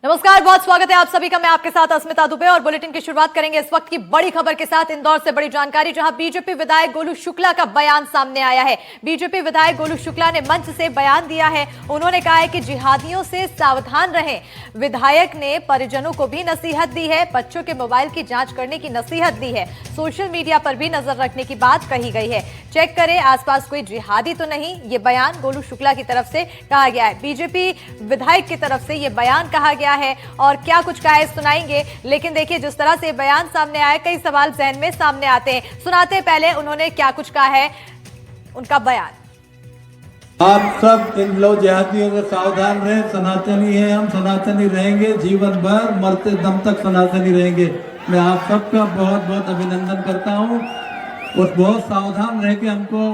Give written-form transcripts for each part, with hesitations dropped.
नमस्कार, बहुत स्वागत है आप सभी का। मैं आपके साथ अस्मिता दुबे और बुलेटिन की शुरुआत करेंगे इस वक्त की बड़ी खबर के साथ। इंदौर से बड़ी जानकारी, जहां बीजेपी विधायक गोलू शुक्ला का बयान सामने आया है। बीजेपी विधायक गोलू शुक्ला ने मंच से बयान दिया है। उन्होंने कहा है कि जिहादियों से सावधान रहें। विधायक ने परिजनों को भी नसीहत दी है, बच्चों के मोबाइल की जांच करने की नसीहत दी है, सोशल मीडिया पर भी नजर रखने की बात कही गई है। चेक करें आसपास कोई जिहादी तो नहीं, ये बयान गोलू शुक्ला की तरफ से कहा गया है। बीजेपी विधायक की तरफ से ये बयान कहा गया है और क्या कुछ कहा है सुनाएंगे। लेकिन देखिए, जिस तरह से बयान सामने आया, कई सवाल जहन में सामने आते हैं। सुनाते हैं पहले उन्होंने क्या कुछ कहा है, उनका बयान। आप सब इन लोग जिहादियों से सावधान रहें। सनातनी हैं हम, सनातनी रहेंगे जीवन भर, मरते दम तक सनातनी रहेंगे। मैं आप सबका बहुत बहुत अभिनंदन करता हूँ और बहुत सावधान रह के हमको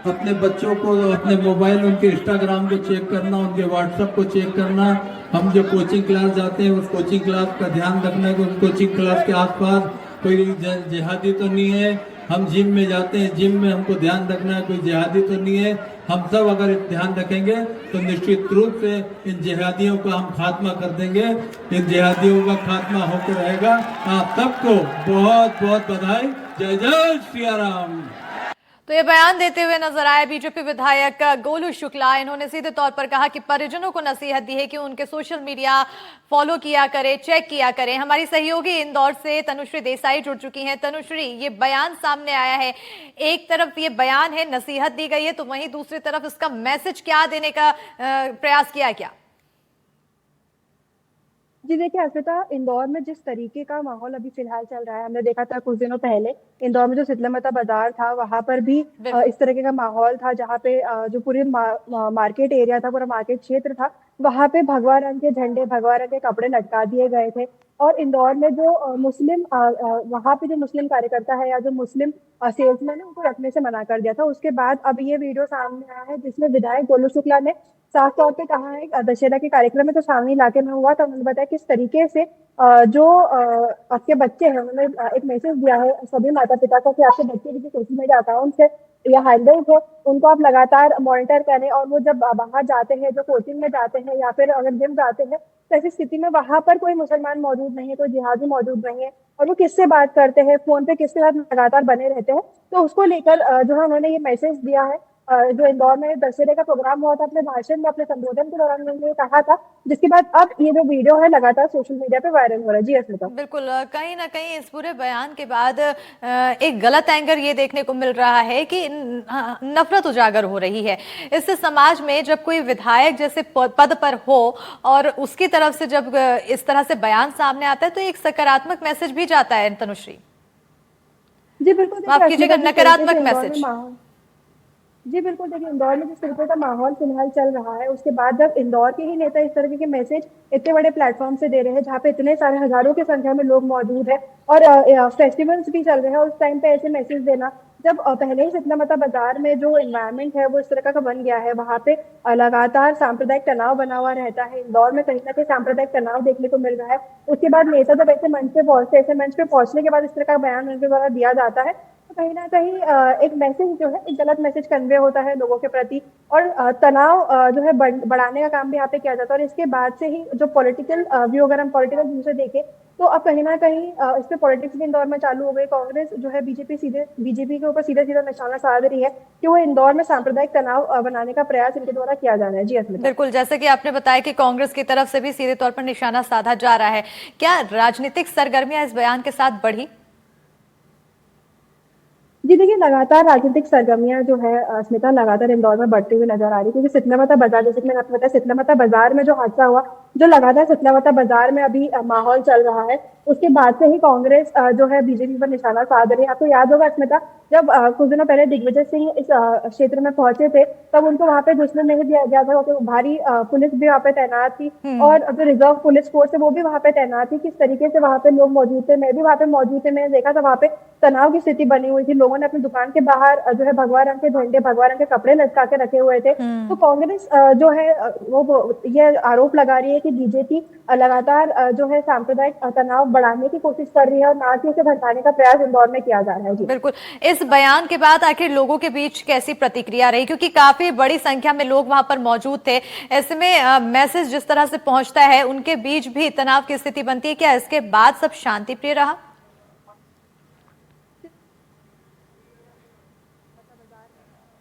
अपने बच्चों को, अपने मोबाइल, उनके इंस्टाग्राम को चेक करना, उनके व्हाट्सएप को चेक करना। हम जो कोचिंग क्लास जाते हैं उस कोचिंग क्लास का ध्यान रखना है कि उस कोचिंग क्लास के आसपास कोई जिहादी तो नहीं है। हम जिम में जाते हैं, जिम में हमको ध्यान रखना है कोई जिहादी तो नहीं है। हम सब अगर ध्यान रखेंगे तो निश्चित रूप से इन जिहादियों का हम खात्मा कर देंगे। इन जिहादियों का खात्मा होकर रहेगा। आप सबको बहुत बहुत बधाई। जय जय श्री राम। तो ये बयान देते हुए नजर आए बीजेपी विधायक गोलू शुक्ला। इन्होंने सीधे तौर पर कहा कि परिजनों को नसीहत दी है कि उनके सोशल मीडिया फॉलो किया करें, चेक किया करें। हमारी सहयोगी इंदौर से तनुश्री देसाई जुड़ चुकी हैं। तनुश्री, ये बयान सामने आया है, एक तरफ ये बयान है, नसीहत दी गई है, तो वहीं दूसरी तरफ इसका मैसेज क्या देने का प्रयास किया क्या? जी देखिए अस्मिता, इंदौर में जिस तरीके का माहौल अभी फिलहाल चल रहा है, हमने देखा था कुछ दिनों पहले इंदौर में जो शीतला माता बाजार था, वहां पर भी इस तरीके का माहौल था, जहाँ पे जो पूरे मार्केट एरिया था, पूरा मार्केट क्षेत्र था, वहां पे भगवा रंग के झंडे, भगवा रंग के कपड़े लटका दिए गए थे। और इंदौर में जो मुस्लिम वहां पे जो मुस्लिम कार्यकर्ता है या जो मुस्लिम सेल्समैन है, उनको रखने से मना कर दिया था। उसके बाद अब ये वीडियो सामने आया है जिसमें विधायक गोलू शुक्ला ने साफ तौर पे कहा है, दशहरा के कार्यक्रम में तो सावनी इलाके में हुआ था, उन्होंने बताया किस तरीके से जो आपके बच्चे हैं, उन्होंने एक मैसेज दिया है सभी माता पिता को कि आपके बच्चे जो सोशल मीडिया अकाउंट है या हैंडल्स है, उनको आप लगातार मॉनिटर करें। और वो जब बाहर जाते हैं, जो कोचिंग में जाते हैं या फिर अगर जिम जाते हैं, तो ऐसी स्थिति में वहां पर कोई मुसलमान मौजूद नहीं है, कोई जिहादी मौजूद नहीं है, और वो किससे बात करते हैं, फोन पे किसके साथ लगातार बने रहते हैं। तो उसको लेकर जो है उन्होंने ये मैसेज दिया है। जो इंदौर में दशहरे का प्रोग्राम हुआ था, अपने भाषण में, अपने संबोधन के दौरान उन्होंने ये कहा था, जिसके बाद अब ये जो वीडियो है लगातार सोशल मीडिया पे वायरल हो रहा है। जी अस्मिता। बिल्कुल, कहीं ना कहीं इस पूरे बयान के बाद एक गलत एंगर ये देखने को मिल रहा है कि नफरत उजागर हो रही है। इससे समाज में जब कोई विधायक जैसे पद पर हो और उसकी तरफ से जब इस तरह से बयान सामने आता है, तो एक सकारात्मक मैसेज भी जाता है। तनुश्री जी बिल्कुल, माफ कीजिएगा, नकारात्मक मैसेज। जी बिल्कुल, देखिए इंदौर में जिस तरीके का माहौल फिलहाल चल रहा है, उसके बाद जब इंदौर के ही नेता इस तरीके के मैसेज इतने बड़े प्लेटफॉर्म से दे रहे हैं, जहाँ पे इतने सारे हजारों की संख्या में लोग मौजूद है और फेस्टिवल्स भी चल रहे हैं, उस टाइम पे ऐसे मैसेज देना, जब पहले ही शीतला माता बाजार में जो एनवायरनमेंट है वो इस तरह का बन गया है, वहाँ पे लगातार सांप्रदायिक तनाव बना हुआ रहता है। इंदौर में कहीं ना कहीं सांप्रदायिक तनाव देखने को मिल रहा है। उसके बाद नेता जब ऐसे मंच पे पहुंचते, ऐसे मंच पे पहुंचने के बाद इस तरह का बयान उनके द्वारा दिया जाता है, तो कहीं ना कहीं एक मैसेज जो है, एक गलत मैसेज कन्वे होता है लोगों के प्रति, और तनाव जो है बढ़ाने का काम भी यहाँ पे किया जाता है। और इसके बाद से ही जो पॉलिटिकल व्यू, अगर हम पॉलिटिकल व्यू से देखें, तो अब कहीं ना कहीं इस पे पॉलिटिक्स भी इंदौर में चालू हो गई। कांग्रेस जो है बीजेपी के ऊपर सीधे सीधा निशाना साध रही है कि वो इंदौर में सांप्रदायिक तनाव बनाने का प्रयास इनके द्वारा किया जा रहा है। जी अस्मिता। बिल्कुल, जैसे कि आपने बताया कि कांग्रेस की तरफ से भी सीधे तौर पर निशाना साधा जा रहा है। क्या राजनीतिक सरगर्मियां इस बयान के साथ बढ़ी? जी देखिए, लगातार राजनीतिक सरगर्मियां जो है स्मिता, लगातार इंदौर में बढ़ती हुई नजर आ रही है, क्योंकि शीतला माता बाजार, जैसे कि मैंने आपको बताया, शीतला माता बाजार में जो हादसा हुआ, जो लगातार शीतला माता बाजार में अभी माहौल चल रहा है, उसके बाद से ही कांग्रेस जो है बीजेपी पर निशाना साध रही है। आपको याद होगा स्मिता, जब कुछ दिनों पहले दिग्विजय सिंह इस क्षेत्र में पहुंचे थे, तब उनको वहां पे घुसने नहीं दिया गया था, तो भारी पुलिस भी वहां पे तैनात थी, और जो रिजर्व पुलिस फोर्स है वो भी वहां पे तैनात थी। किस तरीके से वहां पे लोग मौजूद थे, मैं भी वहां पे मौजूद थे, मैंने देखा था वहां पे तनाव की स्थिति बनी हुई थी, लोगों उन्होंने अपनी दुकान के बाहर जो है भगवा रंग के झंडे, भगवा रंग के कपड़े लटका के रखे हुए थे। तो कांग्रेस जो है वो ये आरोप लगा रही है कि बीजेपी लगातार जो है सांप्रदायिक तनाव बढ़ाने की कोशिश कर रही है और ना कि उसे भड़काने का प्रयास इंदौर में किया जा रहा है। जी बिल्कुल। इस बयान के बाद आखिर लोगों के बीच कैसी प्रतिक्रिया रही, क्योंकि काफी बड़ी संख्या में लोग वहां पर मौजूद थे। ऐसे में मैसेज जिस तरह से पहुंचता है, उनके बीच भी तनाव की स्थिति बनती है। क्या इसके बाद सब शांति प्रिय रहा?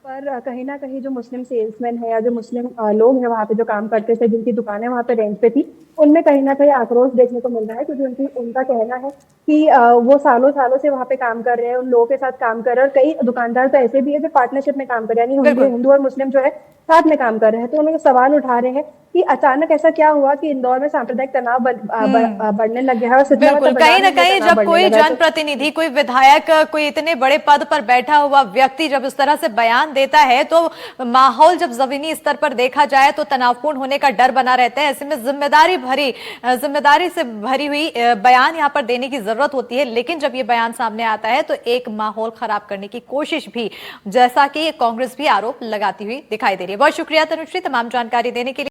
पर कहीं ना कहीं जो मुस्लिम सेल्समैन है या जो मुस्लिम लोग हैं वहाँ पे जो काम करते थे, जिनकी दुकानें वहाँ पे रेंट पे थी, उनमें कहीं ना कहीं आक्रोश देखने को मिल रहा है, क्योंकि उनका कहना है कि वो सालों सालों से वहाँ पे काम कर रहे हैं, उन लोगों के साथ काम कर रहे हैं। और कई दुकानदार तो ऐसे भी है जो पार्टनरशिप में काम कर रहे हैं, यानी हिंदू और मुस्लिम जो है साथ में काम कर रहे हैं। तो उन्होंने सवाल उठा रहे हैं कि अचानक ऐसा क्या हुआ कि इंदौर में सांप्रदायिक तनाव बढ़ने लग गया है। और बिल्कुल, कहीं ना कहीं जब कोई जनप्रतिनिधि, कोई विधायक, कोई इतने बड़े पद पर बैठा हुआ व्यक्ति जब इस तरह से बयान देता है, तो माहौल जब जमीनी स्तर पर देखा जाए तो तनावपूर्ण होने का डर बना रहता है। ऐसे में जिम्मेदारी से भरी हुई बयान यहाँ पर देने की जरूरत होती है। लेकिन जब ये बयान सामने आता है तो एक माहौल खराब करने की कोशिश भी, जैसा कि कांग्रेस भी आरोप लगाती हुई दिखाई दे रही है। बहुत शुक्रिया तनुश्री, तमाम जानकारी देने के लिए।